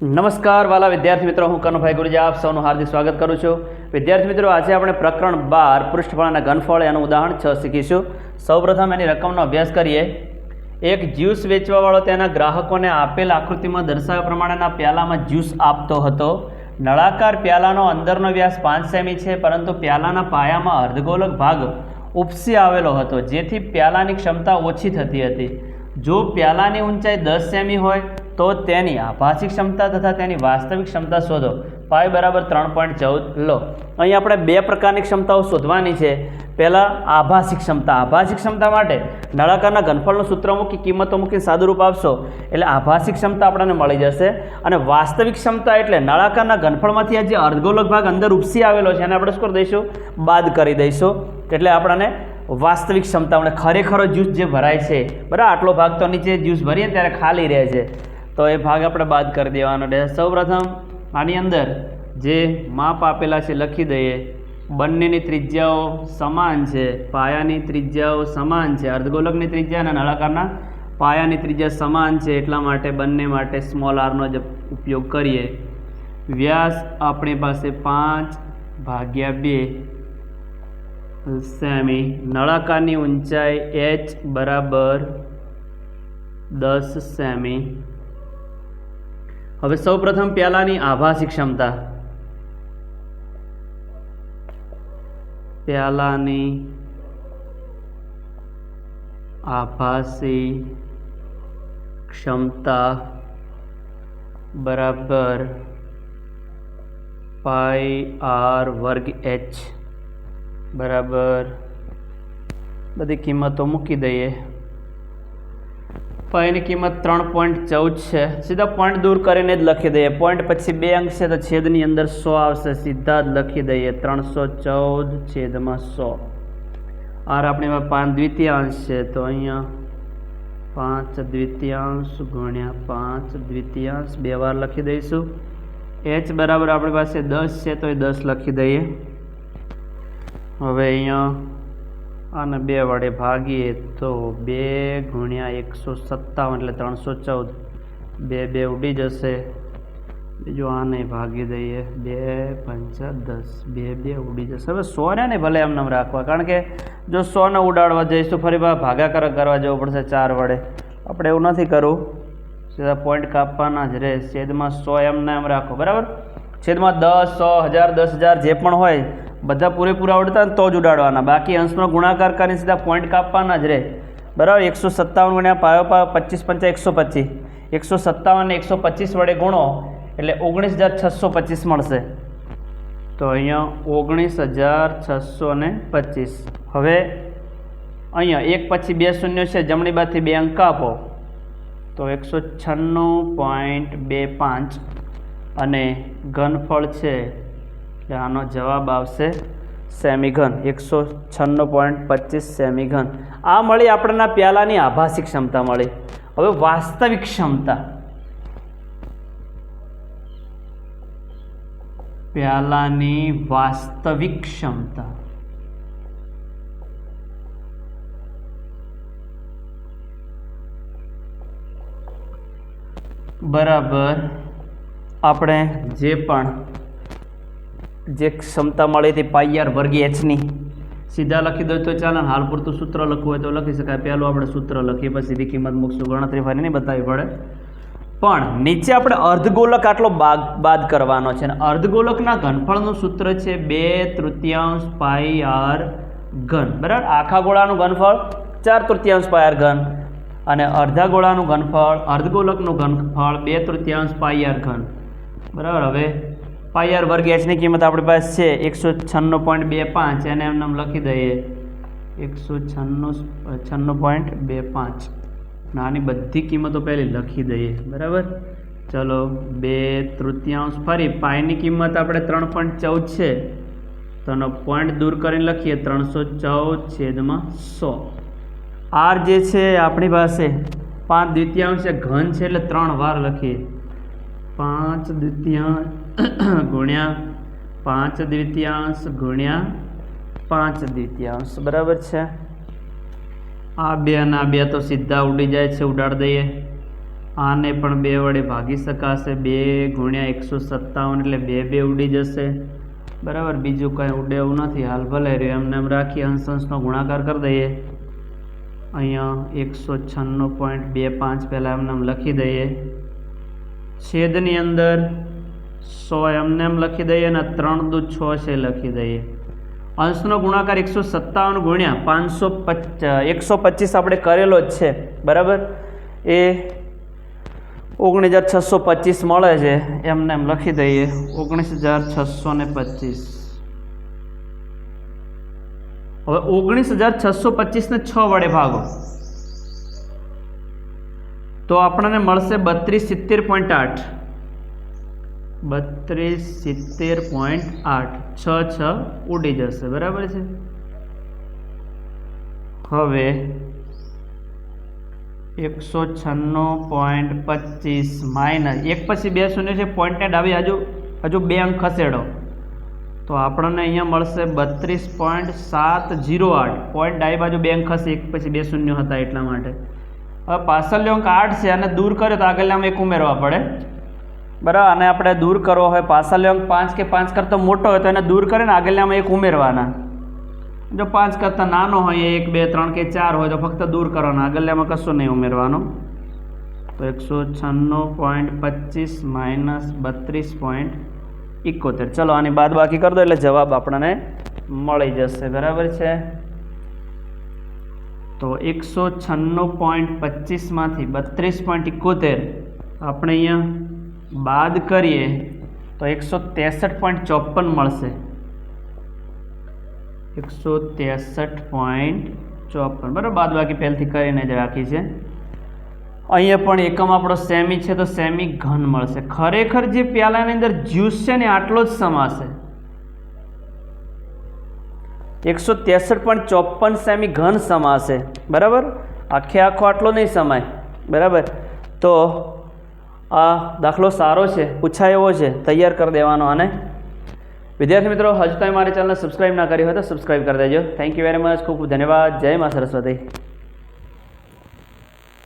નમસ્કાર વાલા વિદ્યાર્થી મિત્રો, હું કનુભાઈ ગુરુજી આપ સૌનું હાર્દિક સ્વાગત કરું છું. વિદ્યાર્થી મિત્રો, આજે આપણે પ્રકરણ 12 પૃષ્ઠફળાના ઘનફળ એનું ઉદાહરણ 6 શીખીશું. સૌપ્રથમ એની રકમનો અભ્યાસ કરીએ. એક જ્યુસ વેચવાવાળો તેના ગ્રાહકોને આપેલ આકૃતિમાં દર્શાવ્યા પ્રમાણેના પ્યાલામાં જ્યુસ આપતો હતો. નળાકાર પ્યાલાનો અંદરનો વ્યાસ 5 સેમી છે, પરંતુ પ્યાલાના પાયામાં અર્ધગોલક ભાગ ઉપસી આવેલો હતો, જેથી પ્યાલાની ક્ષમતા ઓછી થતી હતી. જો પ્યાલાની ઊંચાઈ 10 સેમી હોય તો તેની આભાસી ક્ષમતા તથા તેની વાસ્તવિક ક્ષમતા શોધો. પાઈ બરાબર 3.14 લો. અહીં આપણે બે પ્રકારની ક્ષમતાઓ શોધવાની છે. પહેલાં આભાસી ક્ષમતા. આભાસી ક્ષમતા માટે નળાકારના ઘનફળનું સૂત્ર મૂકી કિંમતો મૂકીને સાદુરૂપ આપશો એટલે આભાસી ક્ષમતા આપણને મળી જશે. અને વાસ્તવિક ક્ષમતા એટલે નળાકારના ઘનફળમાંથી આ જે અર્ધગોલક ભાગ અંદર ઉપસી આવેલો છે એને આપણે શું કરી દઈશું? બાદ કરી દઈશું. એટલે આપણને વાસ્તવિક ક્ષમતા આપણે ખરેખર જ્યુસ જે ભરાય છે, બરાબર, આટલો ભાગ તો નીચે જ્યુસ ભરીએ ત્યારે ખાલી રહે છે, તો એ ભાગ આપણે બાદ કરી દેવાનો રહે. સૌપ્રથમ આની અંદર જે માપ આપેલા છે લખી દઈએ. બંનેની ત્રિજ્યાઓ સમાન છે, પાયાની ત્રિજ્યાઓ સમાન છે, અર્ધગોલકની ત્રિજ્યા અને નળાકારના પાયાની ત્રિજ્યા સમાન છે, એટલા માટે બંને માટે સ્મોલ આરનો જ ઉપયોગ કરીએ. વ્યાસ આપણી પાસે 5/2 સેમી. નળાકારની ઊંચાઈ h બરાબર 10 સેમી. હવે સૌપ્રથમ પ્યાલાની આભાસી ક્ષમતા. પ્યાલાની આભાસી ક્ષમતા બરાબર πr² h બરાબર બધી કિંમતો મૂકી દઈએ. પાઈની કિંમત 3.14 છે. સીધા પોઈન્ટ દૂર કરીને જ લખી દઈએ. પોઈન્ટ પછી 2 અંક છે તો છેદની અંદર 100 આવશે. સીધા જ લખી દઈએ 314/100. આર આપણી પાસે 5 દ્વિતીયાંશ છે તો અહીંયા 5 દ્વિતીયાંશ ગુણ્યા 5 દ્વિતીયાંશ 2 વાર લખી દઈશું. h બરાબર આપણી પાસે 10 છે તો એ 10 લખી દઈએ. હવે અહીંયા આને 2 વડે ભાગીએ તો 2 ગુણ્યા 157 એટલે 314. 2 2 ઉડી જશે. બીજું આને ભાગી દઈએ. 2 5 10. 2 2 ઉડી જશે. હવે 100 ને ભલે એમને રાખવા, કારણ કે જો 100 ને ઉડાડવા જઈશું ફરી ભાગાકાર કરવા જવું પડશે 4 વડે. આપણે એવું નથી કરવું, સીધા પોઈન્ટ કાપવાના જ રહે. છેદમાં 100 એમને એમ રાખો, બરાબર. છેદમાં 10 100 1000 10,000 જે પણ હોય બધા પૂરેપૂરા આવડતા ને તો જ ઉડાડવાના. બાકી અંશનો ગુણાકાર કરીને સીધા પોઈન્ટ કાપવાના જ રહે, બરાબર. 157 ગુણ્યા પાયો 25 5 125. 157 ને 125 વડે ગુણો એટલે 19,625 મળશે. તો અહીંયા 19,625. હવે અહીંયા 1 પછી 2 શૂન્ય છે, જમણી બાજુથી 2 અંક આપો તો 196.25 અને ઘનફળ છે એટલે આનો જવાબ આવશે સેમી ઘન. 196.25 સેમી ઘન. આ મળી આપણને પ્યાલાની આભાસી ક્ષમતા મળી. હવે વાસ્તવિક ક્ષમતા. પ્યાલાની વાસ્તવિક ક્ષમતા બરાબર આપણે જે ક્ષમતા મળી હતી πr² h ની સીધા લખી દો તો ચાલે. હાલ પૂરતું સૂત્ર લખવું હોય તો લખી શકાય. પહેલું આપણે સૂત્ર લખીએ પછી સીધી કિંમત મૂકશું. ગણતરી ફરી નહીં બતાવવી પડે. પણ નીચે આપણે અર્ધગોલક આટલો બાદ કરવાનો છે. અને અર્ધગોલકના ઘનફળનું સૂત્ર છે 2/3 πr ઘન, બરાબર. આખા ગોળાનું ઘનફળ 4/3 πr ઘન અને અડધા ગોળાનું ઘનફળ અર્ધગોલકનું ઘનફળ 2/3 πr ઘન, બરાબર. હવે πr² h ની કિંમત આપણી પાસે છે 196.25. એને એમ નામ લખી દઈએ 196.25. આની બધી કિંમતો પહેલી લખી દઈએ, બરાબર. ચલો 2/3 ફરી પાઈની કિંમત આપણે 3.14 છે તો એનો પોઈન્ટ દૂર કરીને લખીએ 314/100. આર જે છે આપણી પાસે 5 દ્વિતીયાંશ ઘન છે એટલે 3 વાર લખીએ. 5 દ્વિતીયાંશ ગુણ્યા 5 દ્વિતીયાંશ ગુણ્યા 5 દ્વિતીયાંશ, બરાબર છે. આ 2 અને આ 2 તો સીધા ઉડી જાય છે, ઉડાડી દઈએ. આને પણ 2 વડે ભાગી શકાશે. 2 ગુણ્યા 157 એટલે 2 ઉડી જશે. બરાબર, બીજું કંઈ ઉડે એવું નથી. હાલ ભલે રહ્યું એમને એમ રાખી અંશ-અંશનો ગુણાકાર કરી દઈએ. અહીંયા 196.25 પહેલાં એમને એમ લખી દઈએ. છેદની અંદર 100 એમને એમ લખી દઈએ અને 3 દુ 6 છે લખી દઈએ. અંશનો ગુણાકાર 157 ગુણ્યા 125 આપણે કરેલો જ છે. બરાબર, એ 19,625 મળે છે. એમને એમ લખી દઈએ 19,625. હવે 19,625 ને 6 વડે ભાગો તો આપણને મળશે 3270.8. 3270.8. 6 ઉડી જશે. બરાબર છે. હવે 196.25 માઇનસ 1 પછી 2 શૂન્ય છે. પોઈન્ટને ડાબી હજુ 2 અંક ખસેડો તો આપણને અહીંયા મળશે 32.708. પોઈન્ટ ડાબી બાજુ 2 અંક ખસે, 1 પછી 2 શૂન્ય હતા એટલા માટે. હવે પાછળનો અંક 8 છે અને દૂર કર્યો તો આગળનામાં 1 ઉમેરવા પડે. બરાબર, અને આપણે દૂર કરવો હોય પાછળનો અંક 5 કે 5 કરતાં મોટો હોય તો એને દૂર કરીને આગળનામાં 1 ઉમેરવાના. જો 5 કરતાં નાનો હોય 1 2 3 કે 4 હોય તો ફક્ત દૂર કરવાના, આગળનામાં કશું નહીં ઉમેરવાનું. તો 196.25 માઇનસ 32.71. ચલો આની બાદ બાકી કરી દો એટલે જવાબ આપણને મળી જશે. બરાબર છે. તો 196.25 માંથી 32.71 આપણે અહીંયા બાદ કરીએ તો 163.54 મળશે. 163.54. બરાબર, બાદ બાકી પહેલથી કરીને જ રાખી છે. અહીંયા પણ એકમ આપણો સેમી છે તો સેમી ઘન મળશે. ખરેખર જે પ્યાલાની અંદર જ્યુસ છે ને આટલો જ સમાશે. 163.54 સેમી ઘન સમાશે. બરાબર, આખે આખો આટલો નહીં સમાય. બરાબર, તો આ દાખલો સારો છે, પૂછાય એવો છે, તૈયાર કરી દેવાનો. અને વિદ્યાર્થી મિત્રો, હજુ તમે મારી ચેનલને સબસ્ક્રાઈબ ના કરી હોય તો સબસ્ક્રાઈબ કરી દેજો. Thank you very much. ખૂબ ખૂબ ધન્યવાદ. જય મા સરસ્વતી.